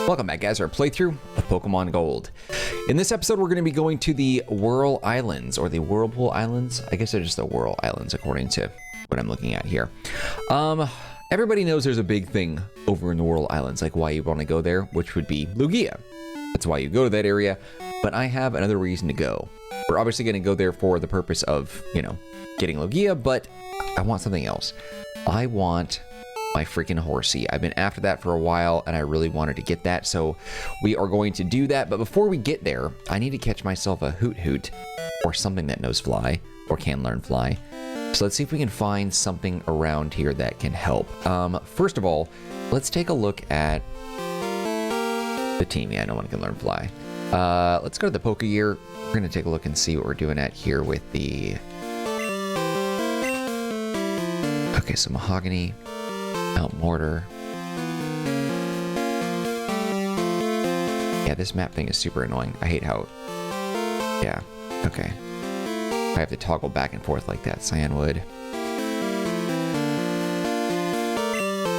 Welcome back, guys, to our playthrough of Pokemon Gold. In this episode, we're going to be going to the Whirl Islands, or the Whirlpool Islands. I guess they're just the Whirl Islands, according to what I'm looking at here. Everybody knows there's a big thing over in the Whirl Islands, like why you want to go there, which would be Lugia. That's why you go to that area, but I have another reason to go. We're obviously going to go there for the purpose of, you know, getting Lugia, but I want something else. I want my freaking Horsea. I've been after that for a while, and I really wanted to get that, so we are going to do that. But before we get there, I need to catch myself a Hoot, or something that knows Fly, or can learn Fly. So let's see if we can find something around here that can help. First of all, let's take a look at the team. Yeah, no one can learn Fly. Let's go to the Pokegear. We're going to take a look and see what we're doing at here with the... Okay, so Mahogany, Mount Mortar. Yeah, this map thing is super annoying. I hate how... Yeah, okay. I have to toggle back and forth like that. Cyanwood.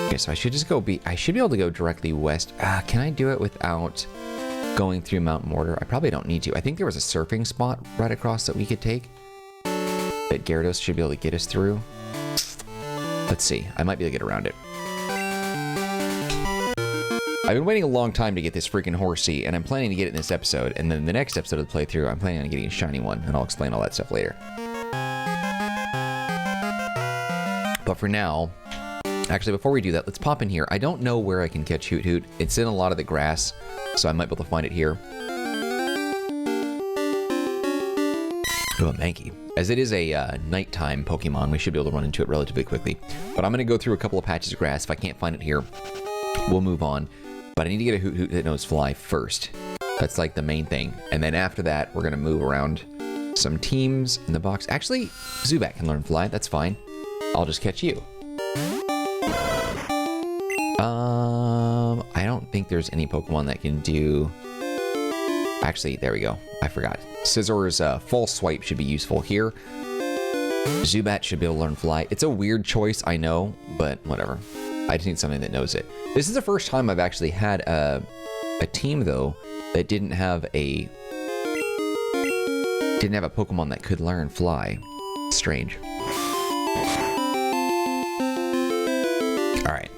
Okay, so I should just go I should be able to go directly west. Can I do it without going through Mount Mortar? I probably don't need to. I think there was a surfing spot right across that we could take, that Gyarados should be able to get us through. Let's see. I might be able to get around it. I've been waiting a long time to get this freaking Horsea, and I'm planning to get it in this episode, and then the next episode of the playthrough, I'm planning on getting a shiny one, and I'll explain all that stuff later. But for now, actually, before we do that, let's pop in here. I don't know where I can catch Hoot. It's in a lot of the grass, so I might be able to find it here. Oh, a Mankey. As it is a nighttime Pokemon, we should be able to run into it relatively quickly. But I'm going to go through a couple of patches of grass. If I can't find it here, we'll move on. But I need to get a Hoot that knows Fly first. That's like the main thing. And then after that, we're going to move around some teams in the box. Actually, Zubat can learn Fly. That's fine. I'll just catch you. I don't think there's any Pokemon that can do... Actually, there we go. I forgot. Scizzor's False Swipe should be useful here. Zubat should be able to learn Fly. It's a weird choice, I know, but whatever. I just need something that knows it. This is the first time I've actually had a team, though, that didn't have a Pokemon that could learn Fly. Strange. All right.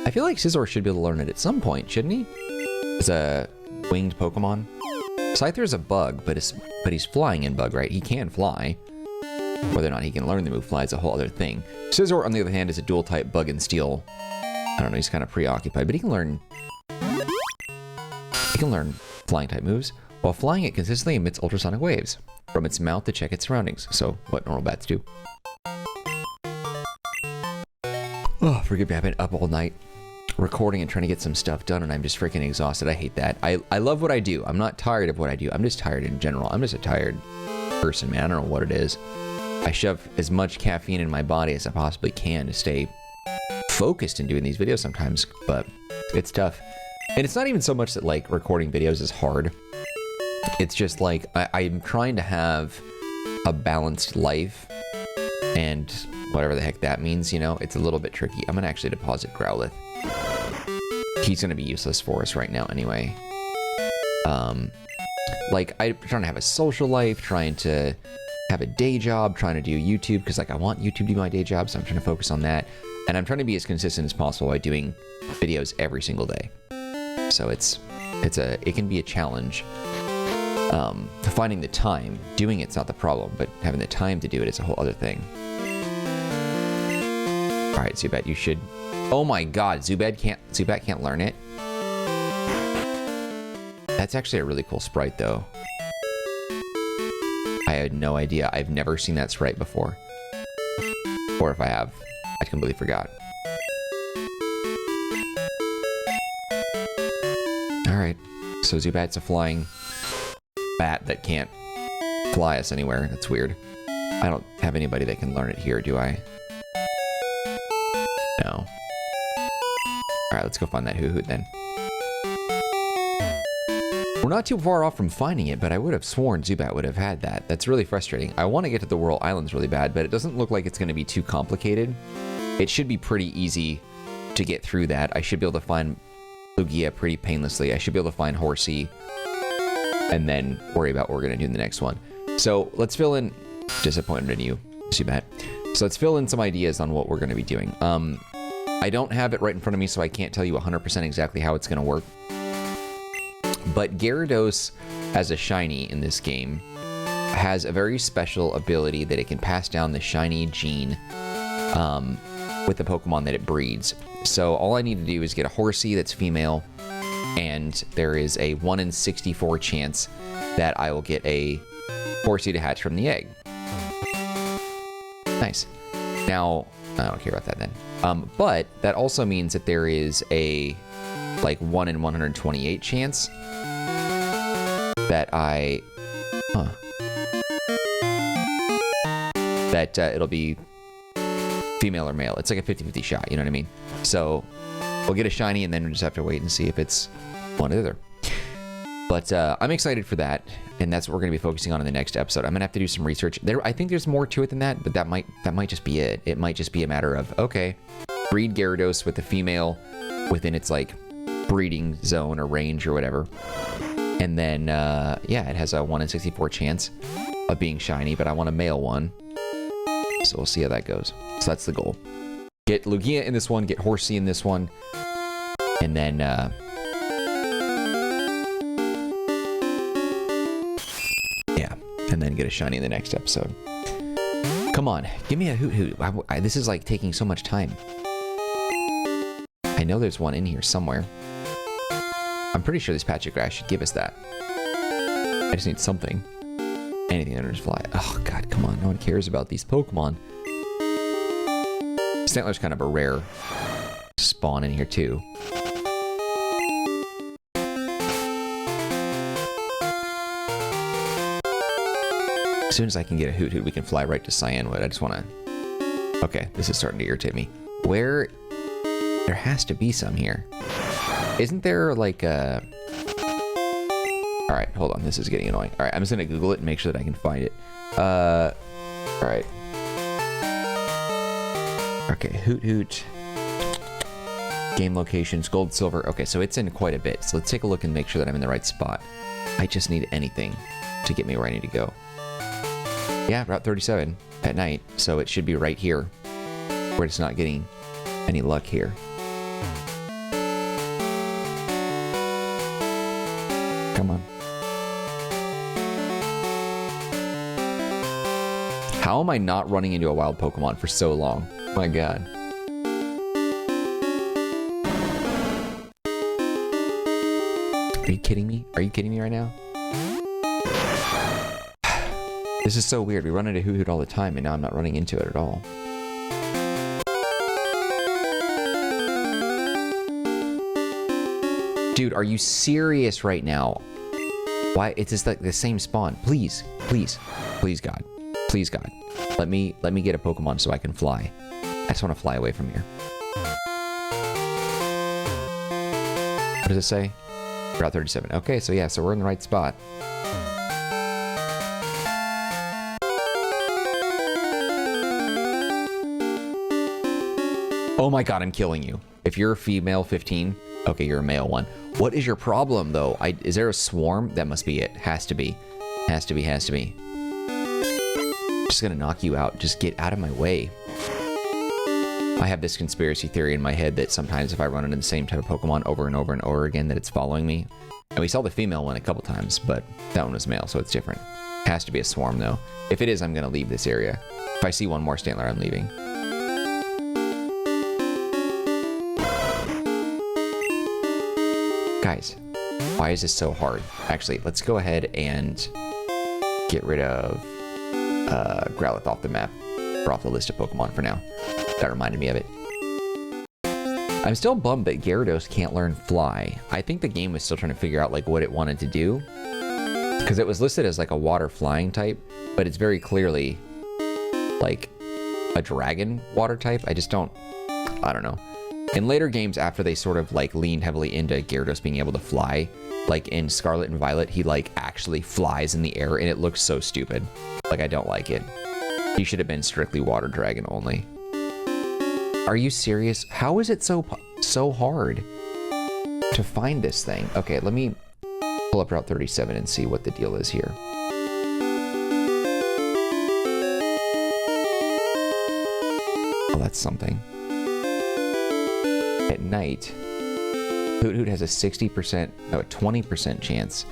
I feel like Scizor should be able to learn it at some point, shouldn't he? As a winged Pokemon. Scyther's a bug, but he's flying in bug, right? He can fly. Whether or not he can learn the move Fly is a whole other thing. Scizor, on the other hand, is a dual type bug and steel. I don't know, he's kind of preoccupied, but he can learn flying type moves. While flying, it consistently emits ultrasonic waves from its mouth to check its surroundings. So, what normal bats do. Oh, forgive me, I've been up all night recording and trying to get some stuff done, and I'm just freaking exhausted. I hate that. I love what I do. I'm not tired of what I do. I'm just tired in general. I'm just a tired person, man. I don't know what it is. I shove as much caffeine in my body as I possibly can to stay focused in doing these videos sometimes, but it's tough. And it's not even so much that, like, recording videos is hard. It's just, like, I'm trying to have a balanced life, and whatever the heck that means, you know, it's a little bit tricky. I'm gonna actually deposit Growlithe. He's gonna be useless for us right now anyway. Like, I'm trying to have a social life, trying to have a day job, trying to do YouTube, because, like, I want YouTube to be my day job, so I'm trying to focus on that. And I'm trying to be as consistent as possible by doing videos every single day. So it can be a challenge. Finding the time, doing it's not the problem, but having the time to do it is a whole other thing. All right, Zubat, you should... Oh my god, Zubat can't learn it. That's actually a really cool sprite, though. I had no idea. I've never seen that sprite before. Or if I have, I completely forgot. Alright, so Zubat's a flying bat that can't fly us anywhere. That's weird. I don't have anybody that can learn it here, do I? No. Alright, let's go find that Hoot then. We're not too far off from finding it, but I would have sworn Zubat would have had that. That's really frustrating. I want to get to the Whirl Islands really bad, but it doesn't look like it's going to be too complicated. It should be pretty easy to get through that. I should be able to find Lugia pretty painlessly. I should be able to find Horsea and then worry about what we're going to do in the next one. So let's fill in... Disappointed in you, Zubat. So let's fill in some ideas on what we're going to be doing. I don't have it right in front of me, so I can't tell you 100% exactly how it's going to work. But Gyarados, as a shiny in this game, has a very special ability that it can pass down the shiny gene with the Pokemon that it breeds. So all I need to do is get a Horsea that's female, and there is a 1 in 64 chance that I will get a Horsea to hatch from the egg. Nice. Now, I don't care about that then. But that also means that there is a like 1 in 128 chance that it'll be female or male. It's like a 50-50 shot, you know what I mean? So we'll get a shiny and then we'll just have to wait and see if it's one or the other. But I'm excited for that, and that's what we're going to be focusing on in the next episode. I'm going to have to do some research. I think there's more to it than that, but that might just be it. It might just be a matter of, okay, breed Gyarados with the female within its like breeding zone or range or whatever. And then, yeah, it has a 1 in 64 chance of being shiny, but I want a male one. So we'll see how that goes. So that's the goal. Get Lugia in this one, get Horsea in this one, and then, yeah, and then get a shiny in the next episode. Come on, give me a Hoot. This is like taking so much time. I know there's one in here somewhere. I'm pretty sure this patch of grass should give us that. I just need something. Anything under his fly. Oh god, come on. No one cares about these Pokemon. Stantler's kind of a rare spawn in here too. As soon as I can get a Hoot, we can fly right to Cyanwood. I just want to... Okay, this is starting to irritate me. Where... There has to be some here. Isn't there like a... Alright, hold on. This is getting annoying. Alright, I'm just going to Google it and make sure that I can find it. Alright. Okay, Hoot. Game locations, gold, silver. Okay, so it's in quite a bit. So let's take a look and make sure that I'm in the right spot. I just need anything to get me where I need to go. Yeah, Route 37 at night. So it should be right here. We're just not getting any luck here. Come on. How am I not running into a wild Pokemon for so long? My god. Are you kidding me? Are you kidding me right now? This is so weird. We run into Hoot all the time, and now I'm not running into it at all. Dude, are you serious right now? Why? It's just like the same spawn. Please, please, please, God. Please, God. Let me get a Pokemon so I can fly. I just want to fly away from here. What does it say? Route 37. Okay, so yeah, so we're in the right spot. Oh my god, I'm killing you. If you're a female 15, okay, you're a male one. What is your problem, though? Is there a swarm? That must be it. Has to be. Has to be, has to be. Just gonna knock you out. Just get out of my way. I have this conspiracy theory in my head that sometimes if I run into the same type of Pokemon over and over and over again, that it's following me. And we saw the female one a couple times, but that one was male, so it's different. Has to be a swarm, though. If it is, I'm gonna leave this area. If I see one more Stantler, I'm leaving. Guys, why is this so hard? Actually, let's go ahead and get rid of Growlithe off the map, or off the list of Pokemon for now. That reminded me of it. I'm still bummed that Gyarados can't learn Fly. I think the game was still trying to figure out like what it wanted to do, because it was listed as like a water flying type, but it's very clearly like a dragon water type. I don't know. In later games, after they sort of like leaned heavily into Gyarados being able to fly, like in Scarlet and Violet, he like actually flies in the air and it looks so stupid. Like, I don't like it. He should have been strictly Water Dragon only. Are you serious? How is it so hard to find this thing? Okay, let me pull up Route 37 and see what the deal is here. Oh, that's something. At night, Hoot Hoot has a 60%, no, a 20% chance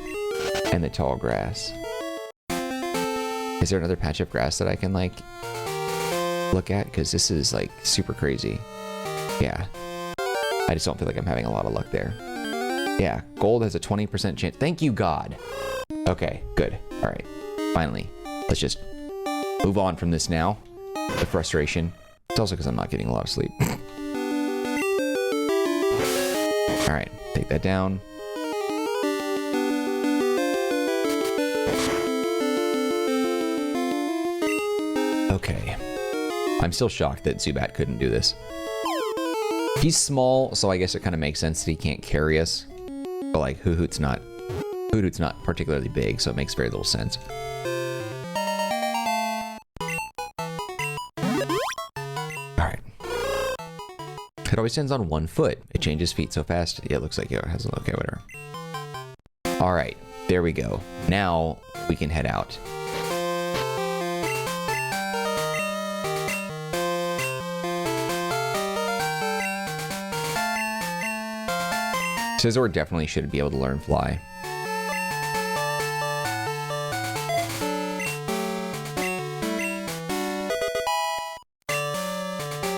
in the tall grass. Is there another patch of grass that I can, like, look at? Because this is, like, super crazy. Yeah. I just don't feel like I'm having a lot of luck there. Yeah, Gold has a 20% chance. Thank you, God. Okay, good. All right. Finally. Let's just move on from this now. The frustration. It's also because I'm not getting a lot of sleep. All right, take that down. Okay. I'm still shocked that Zubat couldn't do this. He's small, so I guess it kind of makes sense that he can't carry us. But like, Hoot Hoot's not particularly big, so it makes very little sense. Alright. It always stands on one foot. It changes feet so fast. Yeah, it looks like it has okay, whatever. Alright, there we go. Now we can head out. Scizor definitely should be able to learn Fly.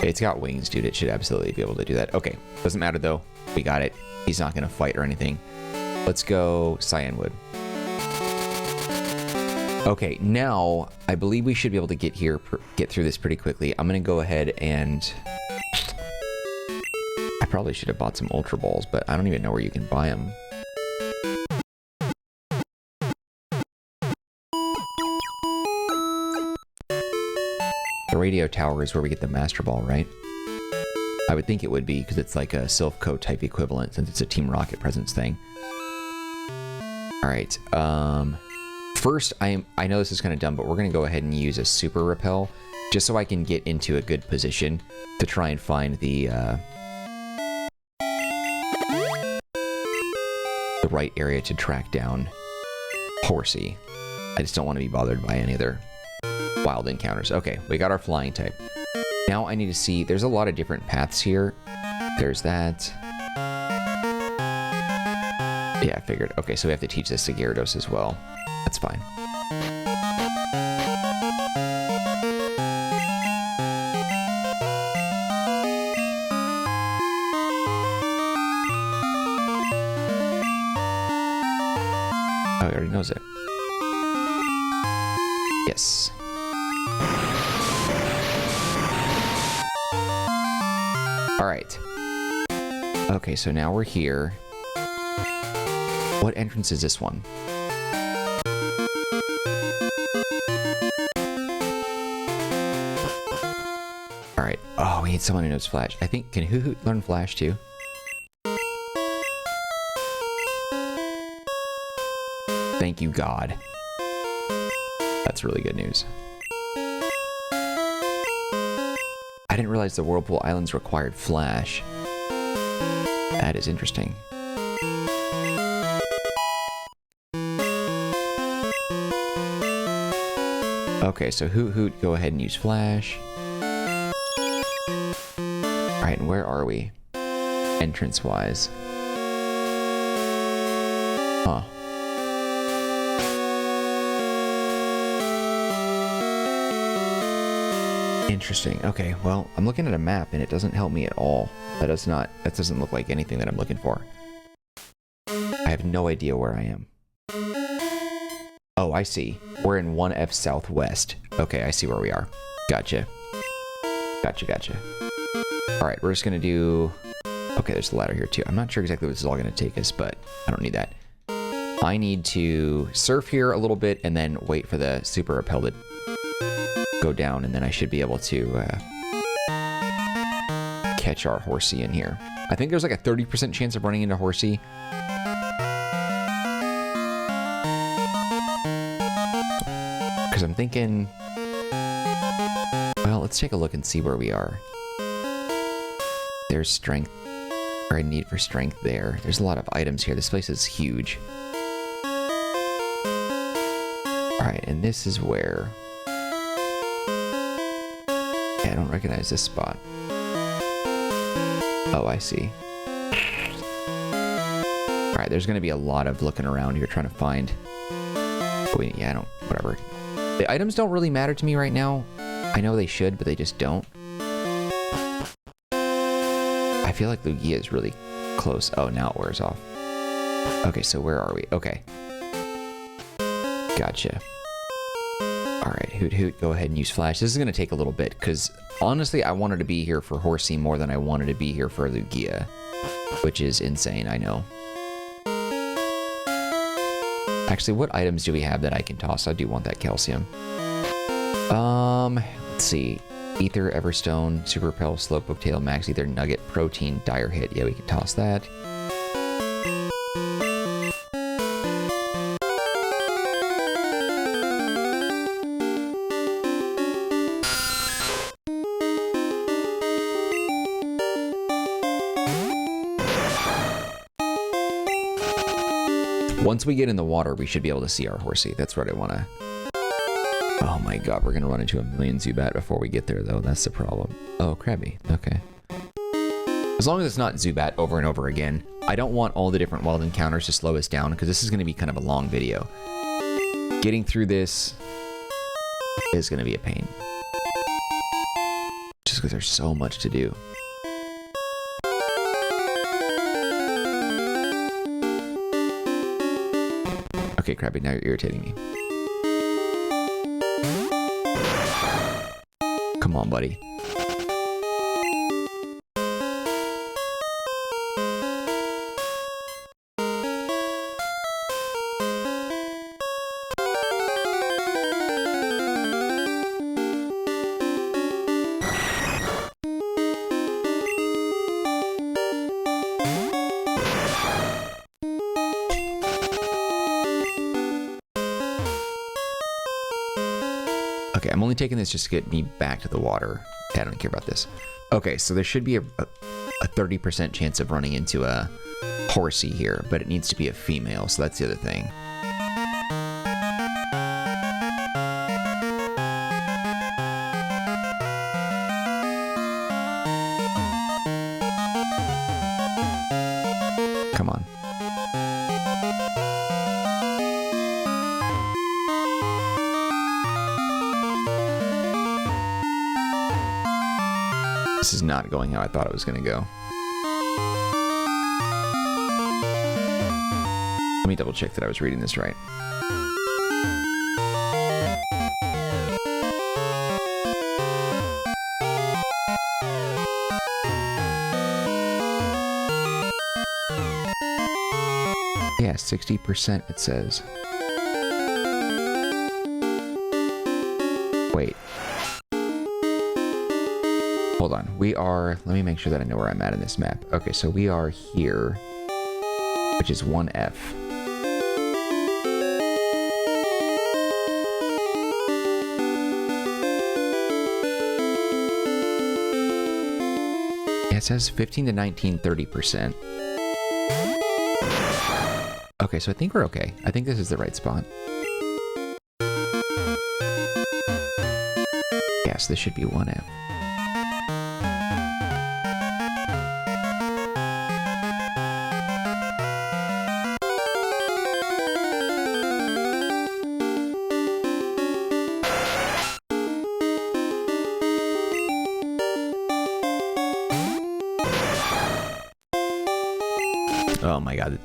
It's got wings, dude. It should absolutely be able to do that. Okay, doesn't matter though. We got it. He's not going to fight or anything. Let's go Cyanwood. Okay, now I believe we should be able to get through this pretty quickly. I'm going to go ahead and... I probably should have bought some Ultra Balls, but I don't even know where you can buy them. The radio tower is where we get the Master Ball, right? I would think it would be, because it's like a Silph type equivalent, since it's a Team Rocket Presence thing. Alright, first, I know this is kind of dumb, but we're going to go ahead and use a Super Repel, just so I can get into a good position to try and find the right area to track down Horsea. I just don't want to be bothered by any other wild encounters. Okay, we got our flying type. Now I need to see, there's a lot of different paths here. There's that. Yeah, I figured. Okay, so we have to teach this to Gyarados as well. That's fine. Oh, he already knows it. Yes. Alright. Okay, so now we're here. What entrance is this one? Alright. Oh, we need someone who knows Flash. I think, can Hoot Hoot learn Flash too? Thank you, God. That's really good news. I didn't realize the Whirlpool Islands required Flash. That is interesting. Okay, so Hoot Hoot, go ahead and use Flash. Alright, and where are we? Entrance-wise. Huh. Interesting. Okay, well, I'm looking at a map and it doesn't help me at all. That doesn't look like anything that I'm looking for. I have no idea where I am. Oh, I see. We're in 1F Southwest. Okay, I see where we are. Gotcha. Gotcha. Alright, we're just gonna do... Okay, there's the ladder here too. I'm not sure exactly what this is all gonna take us, but I don't need that. I need to surf here a little bit and then wait for the Super Repel to catch our Horsea in here. I think there's like a 30% chance of running into Horsea. Because I'm thinking... Well, let's take a look and see where we are. There's strength, or a need for strength there. There's a lot of items here. This place is huge. Alright, and this is where... Yeah, I don't recognize this spot. Oh, I see. Alright, there's going to be a lot of looking around here trying to find... Wait, yeah, I don't... Whatever. The items don't really matter to me right now. I know they should, but they just don't. I feel like Lugia is really close. Oh, now it wears off. Okay, so where are we? Okay. Gotcha. Alright, Hoot Hoot, go ahead and use Flash. This is going to take a little bit, because honestly, I wanted to be here for Horsea more than I wanted to be here for Lugia. Which is insane, I know. Actually, what items do we have that I can toss? I do want that calcium. Let's see. Ether, Everstone, Super Repel, Slowpoke Tail, Max Ether, Nugget, Protein, Dire Hit. Yeah, we can toss that. Once we get in the water, we should be able to see our Horsea. That's what I want to... Oh my god, we're going to run into a million Zubat before we get there, though. That's the problem. Oh, Krabby. Okay. As long as it's not Zubat over and over again. I don't want all the different wild encounters to slow us down, because this is going to be kind of a long video. Getting through this is going to be a pain. Just because there's so much to do. Okay, Krabby, now you're irritating me. Come on, buddy. Okay, I'm only taking this just to get me back to the water. Yeah, I don't care about this. Okay, so there should be a 30% chance of running into a Horsea here, but it needs to be a female, so that's the other thing. Come on. This is not going how I thought it was going to go. Let me double check that I was reading this right. Yeah, 60% it says. Wait. Hold on, we are, let me make sure that I know where I'm at in this map. Okay, so we are here, which is 1F. Yeah, it says 15 to 19, 30%. Okay, so I think we're okay. I think this is the right spot. Yes, this should be 1F. Oh my god.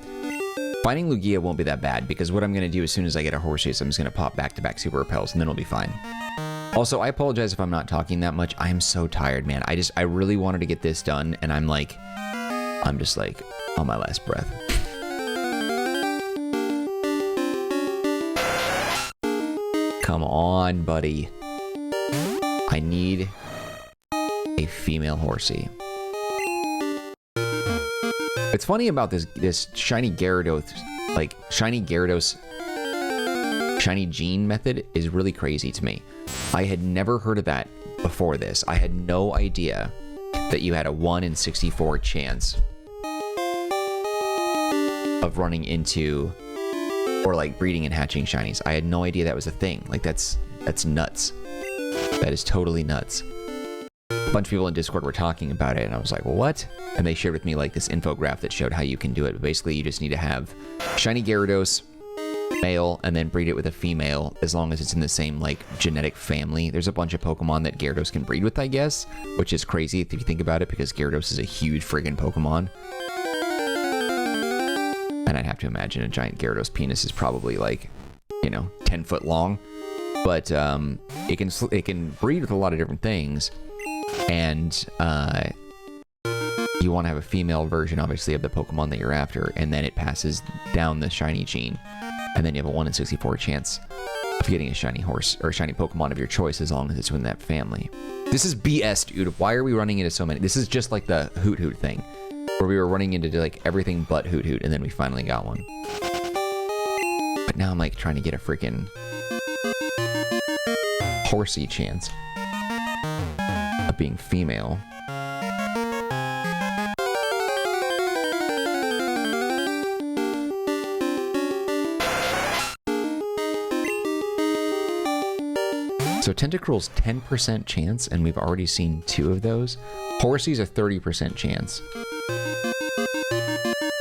Finding Lugia won't be that bad, because what I'm going to do as soon as I get a Horsea is I'm just going to pop back-to-back Super Repels, and then it'll be fine. Also, I apologize if I'm not talking that much. I am so tired, man. I really wanted to get this done, and I'm just like on my last breath. Come on, buddy. I need a female Horsea. It's funny about this shiny Gyarados, like shiny Gyarados, shiny gene method is really crazy to me. I had never heard of that before this. I had no idea that you had a 1 in 64 chance of running into or like breeding and hatching shinies. I had no idea that was a thing. Like that's nuts. That is totally nuts. A bunch of people in Discord were talking about it and I was like, well, what? And they shared with me like this infograph that showed how you can do it. But basically you just need to have shiny Gyarados, male, and then breed it with a female as long as it's in the same like genetic family. There's a bunch of Pokemon that Gyarados can breed with, I guess, which is crazy if you think about it because Gyarados is a huge friggin' Pokemon. And I'd have to imagine a giant Gyarados penis is probably like, you know, 10 foot long. But it can breed with a lot of different things. And you want to have a female version, obviously, of the Pokemon that you're after. And then it passes down the shiny gene. And then you have a 1 in 64 chance of getting a shiny horse or a shiny Pokemon of your choice as long as it's within that family. This is BS, dude. Why are we running into so many? This is just like the Hoot Hoot thing. Where we were running into like everything but Hoot Hoot, and then we finally got one. But now I'm like trying to get a freaking Horsea chance of being female. So Tentacruel's 10% chance, and we've already seen 2 of those. Horsea's a 30% chance.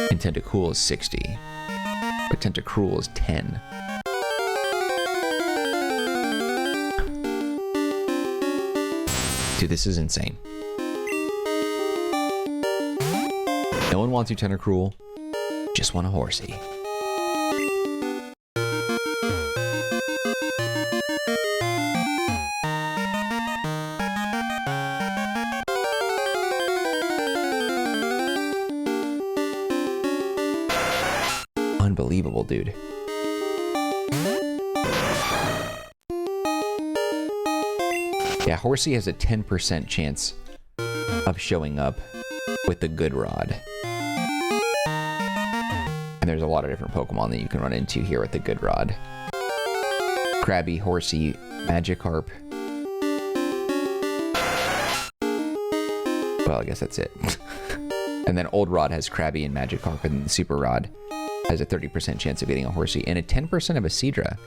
And Tentacool is 60. But Tentacruel is 10. Dude, this is insane. No one wants you, Tentacruel. Just want a Horsea. Unbelievable, dude. Yeah, Horsea has a 10% chance of showing up with the good rod. And there's a lot of different Pokemon that you can run into here with the good rod. Krabby, Horsea, Magikarp. Well, I guess that's it. And then Old Rod has Krabby and Magikarp, and the Super Rod has a 30% chance of getting a Horsea and a 10% of a Seadra.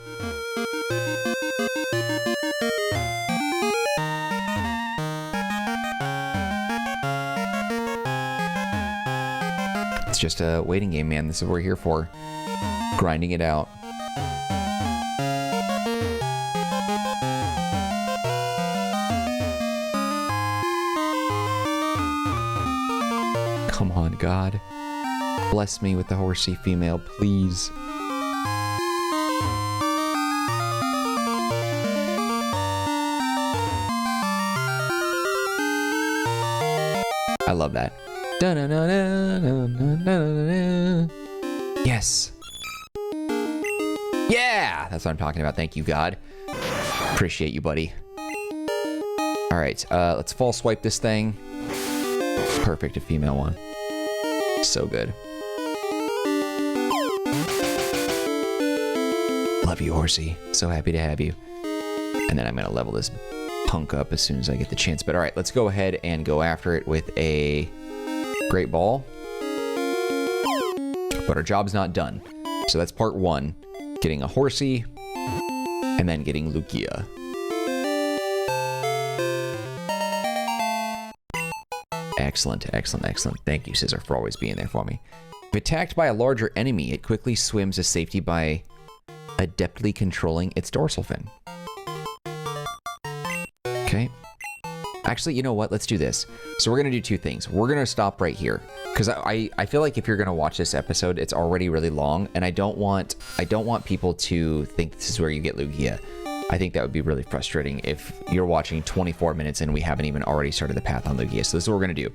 It's just a waiting game, man. This is what we're here for. Grinding it out. Come on, God. Bless me with the Horsea female, please. I love that. Yes. Yeah! That's what I'm talking about. Thank you, God. Appreciate you, buddy. Alright, let's fall swipe this thing. Perfect, a female one. So good. Love you, Horsea. So happy to have you. And then I'm going to level this punk up as soon as I get the chance. But all right, let's go ahead and go after it with a Great Ball. But our job's not done. So that's part 1. Getting a Horsea. And then getting Lugia. Excellent, excellent, excellent. Thank you, Scissor, for always being there for me. If attacked by a larger enemy, it quickly swims to safety by adeptly controlling its dorsal fin. Okay. Actually, you know what? Let's do this. So we're going to do 2 things. We're going to stop right here. Because I feel like if you're going to watch this episode, it's already really long. And I don't want people to think this is where you get Lugia. I think that would be really frustrating if you're watching 24 minutes and we haven't even already started the path on Lugia. So this is what we're going to do.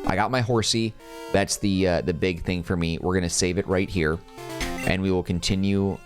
I got my Horsea. That's the big thing for me. We're going to save it right here. and we will continue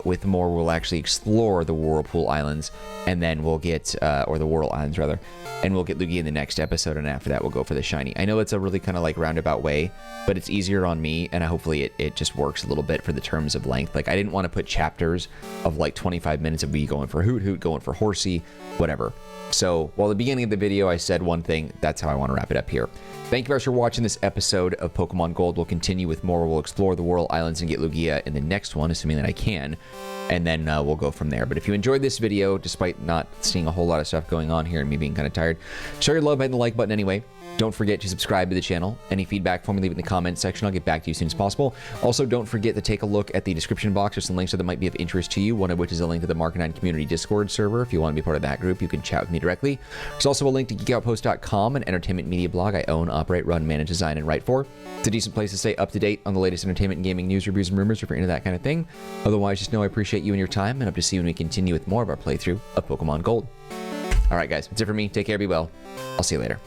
with more. We'll actually explore the Whirlpool Islands, and then we'll get, or the Whirl Islands rather, and we'll get Lugia in the next episode, and after that we'll go for the shiny. I know it's a really kind of like roundabout way, but it's easier on me, and hopefully it just works a little bit for the terms of length. Like, I didn't want to put chapters of like 25 minutes of me going for Hoot, going for Horsea, whatever. So while the beginning of the video I said one thing, that's how I want to wrap it up here. Thank you guys for watching this episode of Pokemon Gold. We'll continue with more. We'll explore the Whirl Islands and get Lugia in the next one, assuming that I can. And then we'll go from there. But if you enjoyed this video, despite not seeing a whole lot of stuff going on here and me being kind of tired, show your love by hitting the like button anyway. Don't forget to subscribe to the channel. Any feedback for me, leave it in the comments section. I'll get back to you as soon as possible. Also, don't forget to take a look at the description box. There's some links that might be of interest to you, one of which is a link to the Marcanine community Discord server. If you want to be part of that group, you can chat with me directly. There's also a link to geekoutpost.com, an entertainment media blog I own, operate, run, manage, design, and write for. It's a decent place to stay up to date on the latest entertainment and gaming news, reviews, and rumors if you're into that kind of thing. Otherwise, just know I appreciate you and your time, and hope to see you when we continue with more of our playthrough of Pokemon Gold. All right, guys, that's it for me. Take care, be well. I'll see you later.